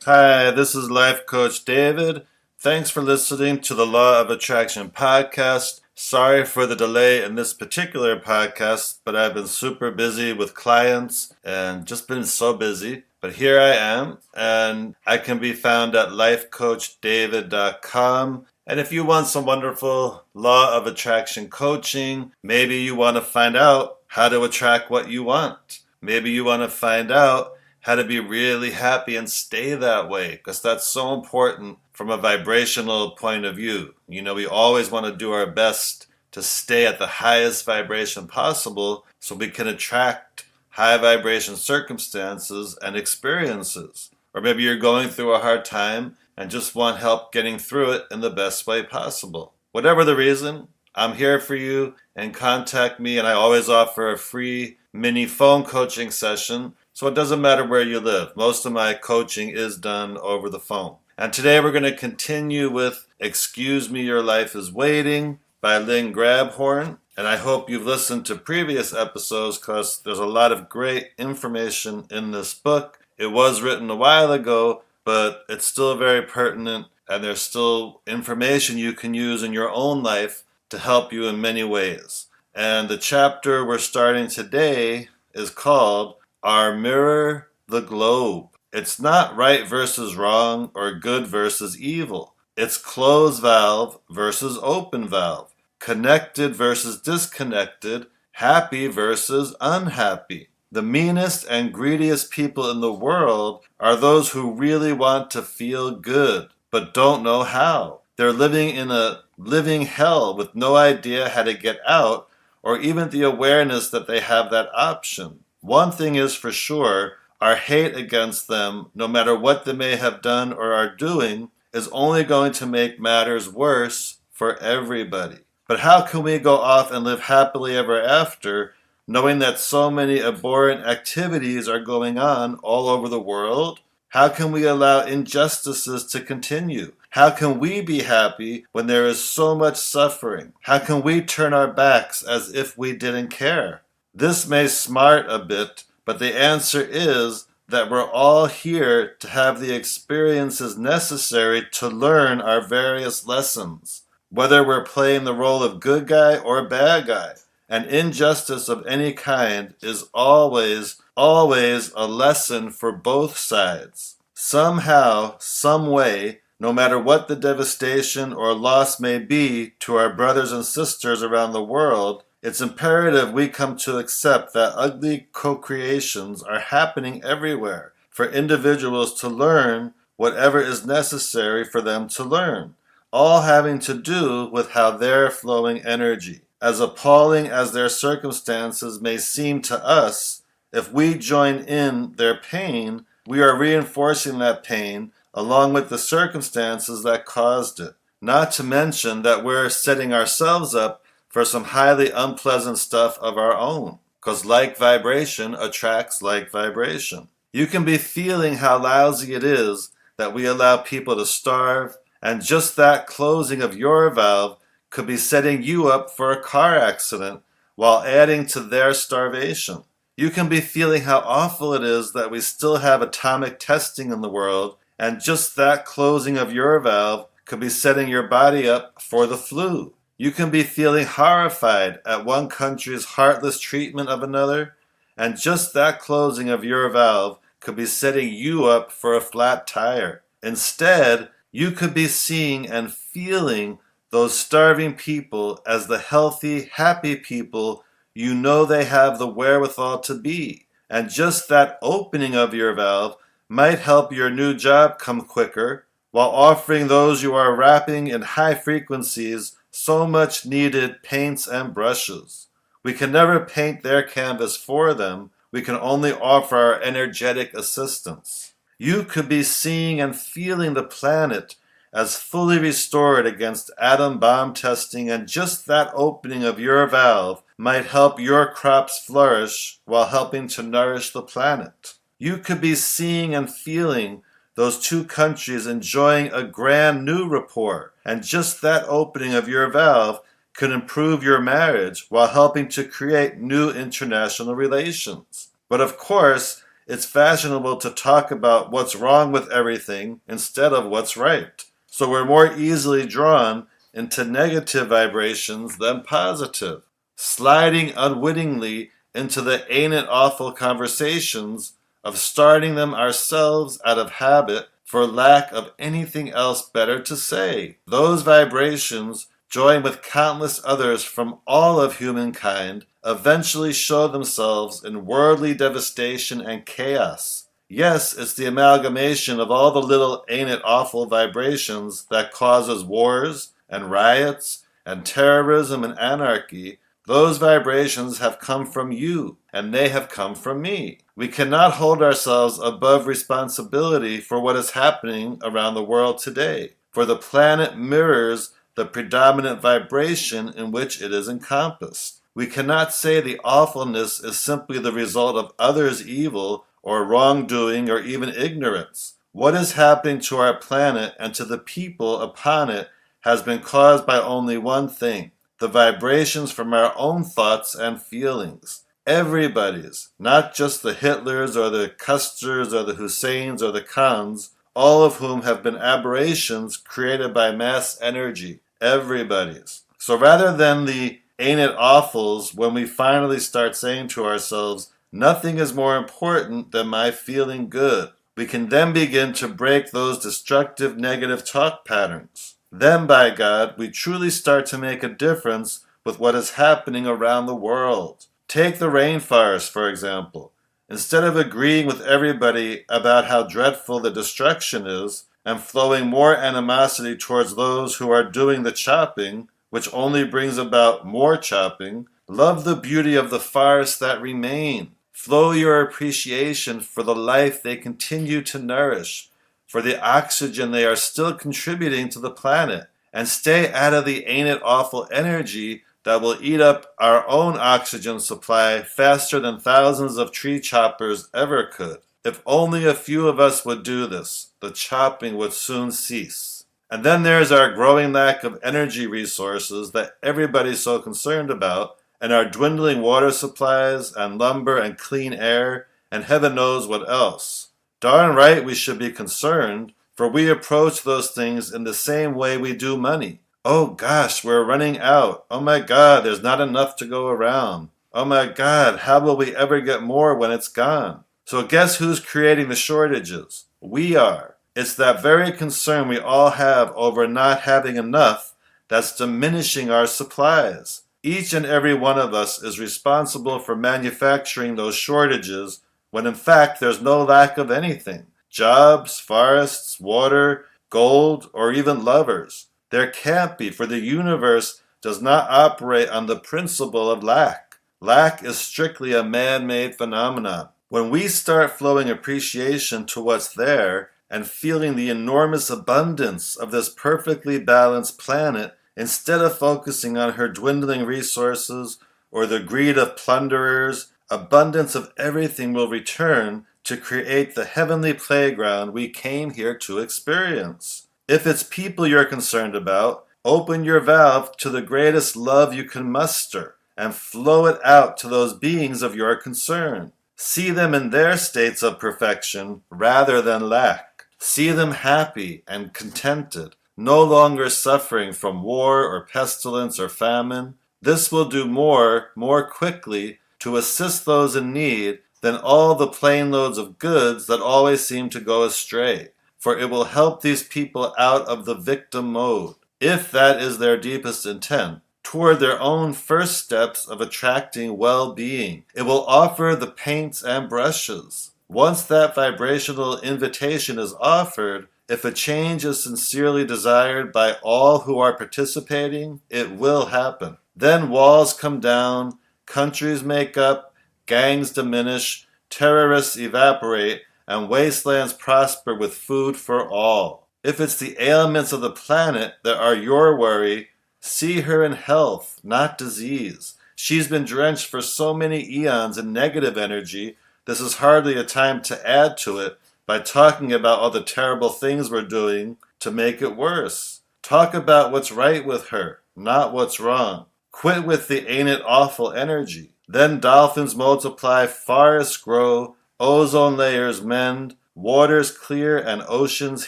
Hi, this is Life Coach David. Thanks for listening to the Law of Attraction podcast. Sorry for the delay in this particular podcast, but I've been super busy with clients and just been so busy. But here I am, and I can be found at lifecoachdavid.com. And if you want some wonderful Law of Attraction coaching, maybe you want to find out how to attract what you want. Maybe you want to find out how to be really happy and stay that way, because that's so important from a vibrational point of view. You know, we always want to do our best to stay at the highest vibration possible so we can attract high vibration circumstances and experiences. Or maybe you're going through a hard time and just want help getting through it in the best way possible. Whatever the reason, I'm here for you, and contact me, and I always offer a free mini phone coaching session. So it doesn't matter where you live. Most of my coaching is done over the phone. And today we're going to continue with Excuse Me, Your Life is Waiting by Lynn Grabhorn. And I hope you've listened to previous episodes because there's a lot of great information in this book. It was written a while ago, but it's still very pertinent, and there's still information you can use in your own life to help you in many ways. And the chapter we're starting today is called Our Mirror, the Globe. It's not right versus wrong or good versus evil. It's closed valve versus open valve, connected versus disconnected, happy versus unhappy. The meanest and greediest people in the world are those who really want to feel good, but don't know how. They're living in a living hell with no idea how to get out, or even the awareness that they have that option. One thing is for sure, our hate against them, no matter what they may have done or are doing, is only going to make matters worse for everybody. But how can we go off and live happily ever after, knowing that so many abhorrent activities are going on all over the world? How can we allow injustices to continue? How can we be happy when there is so much suffering? How can we turn our backs as if we didn't care? This may smart a bit, but the answer is that we're all here to have the experiences necessary to learn our various lessons, whether we're playing the role of good guy or bad guy. And injustice of any kind is always a lesson for both sides. Somehow, some way, no matter what the devastation or loss may be to our brothers and sisters around the world, it's imperative we come to accept that ugly co-creations are happening everywhere for individuals to learn whatever is necessary for them to learn, all having to do with how they're flowing energy. As appalling as their circumstances may seem to us, if we join in their pain, we are reinforcing that pain along with the circumstances that caused it. Not to mention that we're setting ourselves up for some highly unpleasant stuff of our own, because like vibration attracts like vibration. You can be feeling how lousy it is that we allow people to starve, and just that closing of your valve could be setting you up for a car accident while adding to their starvation. You can be feeling how awful it is that we still have atomic testing in the world, and just that closing of your valve could be setting your body up for the flu. You can be feeling horrified at one country's heartless treatment of another, and just that closing of your valve could be setting you up for a flat tire. Instead, you could be seeing and feeling those starving people as the healthy, happy people you know they have the wherewithal to be. And just that opening of your valve might help your new job come quicker, while offering those you are wrapping in high frequencies so much needed paints and brushes. We can never paint their canvas for them. We can only offer our energetic assistance. You could be seeing and feeling the planet as fully restored against atom bomb testing, and just that opening of your valve might help your crops flourish while helping to nourish the planet. You could be seeing and feeling those two countries enjoying a grand new rapport, and just that opening of your valve could improve your marriage while helping to create new international relations. But of course, it's fashionable to talk about what's wrong with everything instead of what's right. So we're more easily drawn into negative vibrations than positive, sliding unwittingly into the ain't it awful conversations of starting them ourselves out of habit for lack of anything else better to say. Those vibrations, joined with countless others from all of humankind, eventually show themselves in worldly devastation and chaos. Yes, it's the amalgamation of all the little ain't it awful vibrations that causes wars and riots and terrorism and anarchy. Those vibrations have come from you, and they have come from me. We cannot hold ourselves above responsibility for what is happening around the world today, for the planet mirrors the predominant vibration in which it is encompassed. We cannot say the awfulness is simply the result of others' evil or wrongdoing or even ignorance. What is happening to our planet and to the people upon it has been caused by only one thing: the vibrations from our own thoughts and feelings. Everybody's, not just the Hitlers or the Custers or the Husseins or the Khans, all of whom have been aberrations created by mass energy. Everybody's. So rather than the ain't it awfuls, when we finally start saying to ourselves, nothing is more important than my feeling good, we can then begin to break those destructive negative talk patterns. Then, by God, we truly start to make a difference with what is happening around the world. Take the rainforest, for example. Instead of agreeing with everybody about how dreadful the destruction is, and flowing more animosity towards those who are doing the chopping, which only brings about more chopping, love the beauty of the forests that remain. Flow your appreciation for the life they continue to nourish, for the oxygen they are still contributing to the planet, and stay out of the ain't it awful energy that will eat up our own oxygen supply faster than thousands of tree choppers ever could. If only a few of us would do this, the chopping would soon cease. And then there's our growing lack of energy resources that everybody's so concerned about, and our dwindling water supplies and lumber and clean air and heaven knows what else. Darn right we should be concerned, for we approach those things in the same way we do money. Oh gosh, we're running out. Oh my God, there's not enough to go around. Oh my God, how will we ever get more when it's gone? So guess who's creating the shortages? We are. It's that very concern we all have over not having enough that's diminishing our supplies. Each and every one of us is responsible for manufacturing those shortages when in fact there's no lack of anything. Jobs, forests, water, gold, or even lovers. There can't be, for the universe does not operate on the principle of lack. Lack is strictly a man-made phenomenon. When we start flowing appreciation to what's there and feeling the enormous abundance of this perfectly balanced planet, instead of focusing on her dwindling resources or the greed of plunderers, abundance of everything will return to create the heavenly playground we came here to experience. If it's people you're concerned about, open your valve to the greatest love you can muster and flow it out to those beings of your concern. See them in their states of perfection rather than lack. See them happy and contented, no longer suffering from war or pestilence or famine. This will do more quickly to assist those in need than all the plane loads of goods that always seem to go astray, for it will help these people out of the victim mode, if that is their deepest intent, toward their own first steps of attracting well-being. It will offer the paints and brushes. Once that vibrational invitation is offered, if a change is sincerely desired by all who are participating, it will happen. Then walls come down, countries make up, gangs diminish, terrorists evaporate, and wastelands prosper with food for all. If it's the ailments of the planet that are your worry, see her in health, not disease. She's been drenched for so many eons in negative energy, this is hardly a time to add to it by talking about all the terrible things we're doing to make it worse. Talk about what's right with her, not what's wrong. Quit with the ain't it awful energy. Then dolphins multiply, forests grow, ozone layers mend, waters clear, and oceans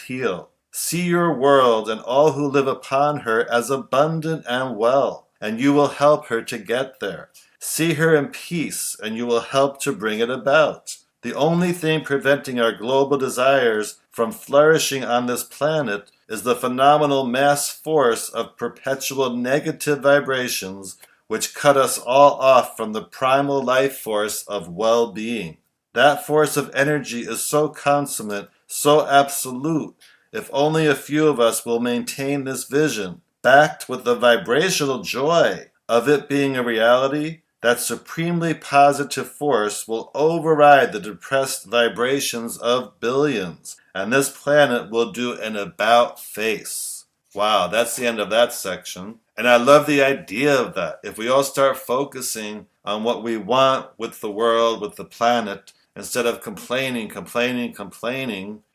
heal. See your world and all who live upon her as abundant and well, and you will help her to get there. See her in peace, and you will help to bring it about. The only thing preventing our global desires from flourishing on this planet is the phenomenal mass force of perpetual negative vibrations which cut us all off from the primal life force of well-being. That force of energy is so consummate, so absolute. If only a few of us will maintain this vision, backed with the vibrational joy of it being a reality, that supremely positive force will override the depressed vibrations of billions, and this planet will do an about-face. Wow, that's the end of that section. And I love the idea of that. If we all start focusing on what we want with the world, with the planet, instead of complaining,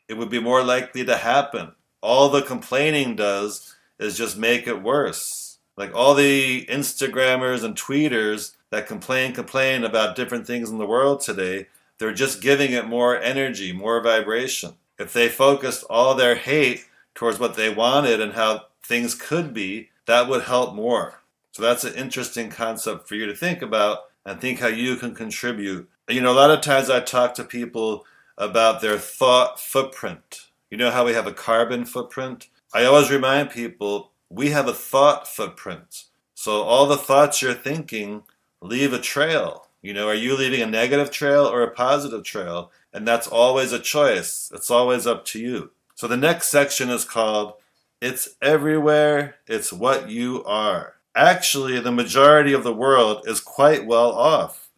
it would be more likely to happen. All the complaining does is just make it worse. Like all the Instagrammers and tweeters that complain about different things in the world today, they're just giving it more energy, more vibration. If they focused all their hate towards what they wanted and how things could be, that would help more. So that's an interesting concept for you to think about and think how you can contribute. You know, a lot of times I talk to people about their thought footprint. You know how we have a carbon footprint? I always remind people we have a thought footprint. So all the thoughts you're thinking leave a trail. You know, are you leaving a negative trail or a positive trail? And that's always a choice. It's always up to you. So the next section is called It's Everywhere, It's What You Are. Actually, the majority of the world is quite well off.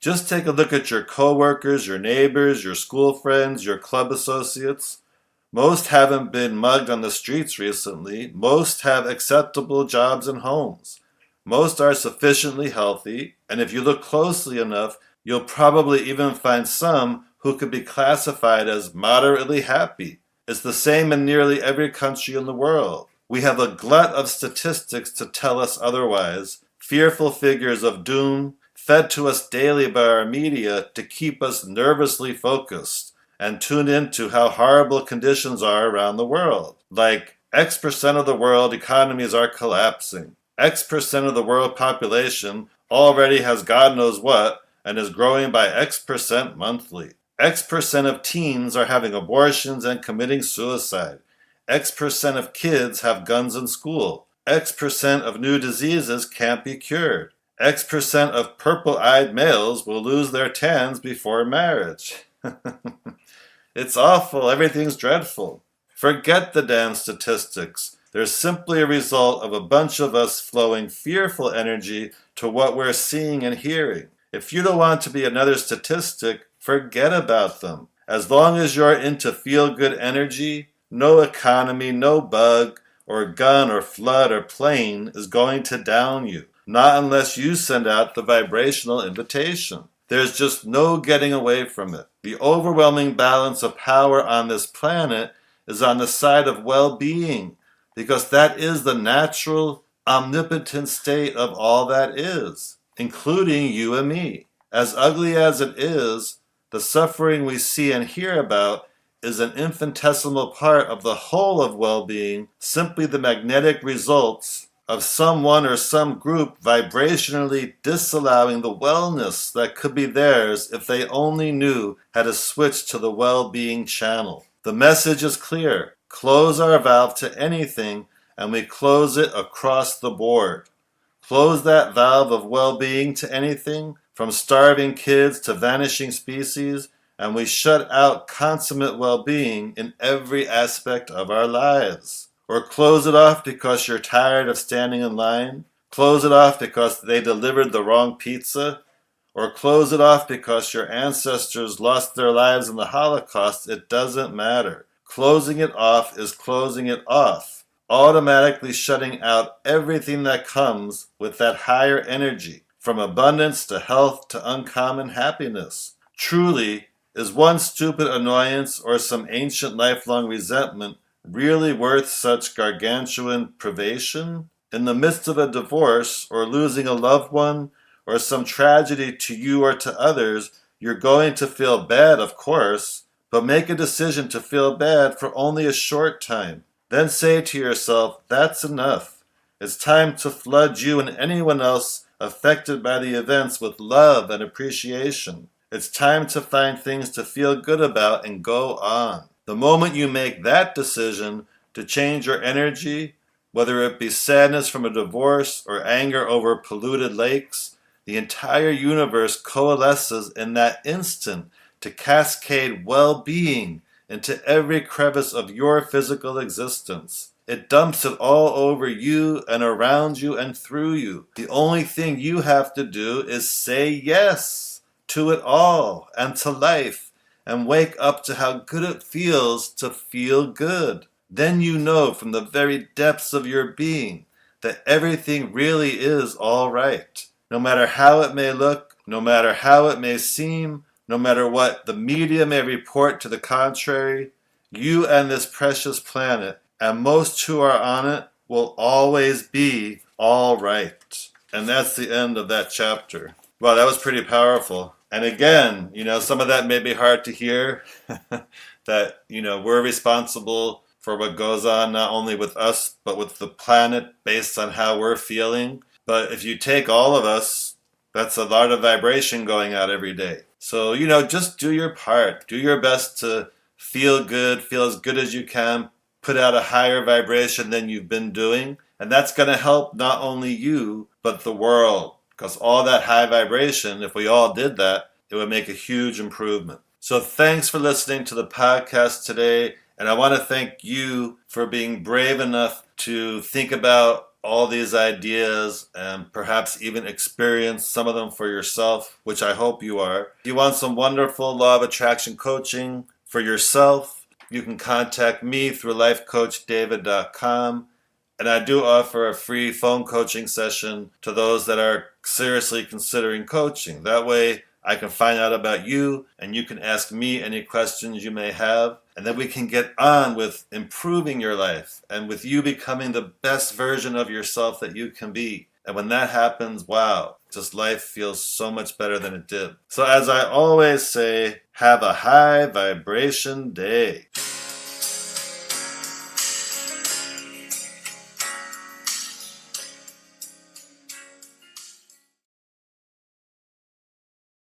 Just take a look at your coworkers, your neighbors, your school friends, your club associates. Most haven't been mugged on the streets recently. Most have acceptable jobs and homes. Most are sufficiently healthy, and if you look closely enough, you'll probably even find some who could be classified as moderately happy. It's the same in nearly every country in the world. We have a glut of statistics to tell us otherwise, fearful figures of doom, fed to us daily by our media to keep us nervously focused and tuned into how horrible conditions are around the world. Like, X% of the world economies are collapsing. X% of the world population already has God knows what and is growing by X% monthly. X% of teens are having abortions and committing suicide. X% of kids have guns in school. X% of new diseases can't be cured. X% of purple-eyed males will lose their tans before marriage. It's awful. Everything's dreadful. Forget the damn statistics. They're simply a result of a bunch of us flowing fearful energy to what we're seeing and hearing. If you don't want to be another statistic, forget about them. As long as you're into feel-good energy, no economy, no bug, or gun, or flood, or plane is going to down you. Not unless you send out the vibrational invitation. There's just no getting away from it. The overwhelming balance of power on this planet is on the side of well-being, because that is the natural, omnipotent state of all that is, including you and me. As ugly as it is, the suffering we see and hear about is an infinitesimal part of the whole of well-being, simply the magnetic results of someone or some group vibrationally disallowing the wellness that could be theirs if they only knew how to switch to the well-being channel. The message is clear. Close our valve to anything, and we close it across the board. Close that valve of well-being to anything, from starving kids to vanishing species, and we shut out consummate well-being in every aspect of our lives. Or close it off because you're tired of standing in line. Close it off because they delivered the wrong pizza. Or close it off because your ancestors lost their lives in the Holocaust. It doesn't matter. Closing it off is closing it off, automatically shutting out everything that comes with that higher energy, from abundance to health to uncommon happiness. Truly, is one stupid annoyance or some ancient lifelong resentment really worth such gargantuan privation? In the midst of a divorce or losing a loved one or some tragedy to you or to others, You're going to feel bad, of course, but make a decision to feel bad for only a short time. Then say to yourself, that's enough. It's time to flood you and anyone else affected by the events with love and appreciation. It's time to find things to feel good about and go on. The moment you make that decision to change your energy, whether it be sadness from a divorce or anger over polluted lakes, the entire universe coalesces in that instant to cascade well-being into every crevice of your physical existence. It dumps it all over you and around you and through you. The only thing you have to do is say yes to it all and to life and wake up to how good it feels to feel good. Then you know from the very depths of your being that everything really is all right. No matter how it may look, no matter how it may seem, no matter what the media may report to the contrary, you and this precious planet, and most who are on it, will always be all right. And that's the end of that chapter. Wow, that was pretty powerful. And again, some of that may be hard to hear, that, we're responsible for what goes on not only with us, but with the planet based on how we're feeling. But if you take all of us, that's a lot of vibration going out every day. So, just do your part. Do your best to feel good, feel as good as you can, put out a higher vibration than you've been doing. And that's going to help not only you, but the world. Because all that high vibration, if we all did that, it would make a huge improvement. So thanks for listening to the podcast today. And I want to thank you for being brave enough to think about all these ideas and perhaps even experience some of them for yourself, which I hope you are. If you want some wonderful law of attraction coaching for yourself, you can contact me through lifecoachdavid.com. And I do offer a free phone coaching session to those that are seriously considering coaching. That way I can find out about you and you can ask me any questions you may have. And then we can get on with improving your life and with you becoming the best version of yourself that you can be. And when that happens, wow, just life feels so much better than it did. So as I always say, have a high vibration day.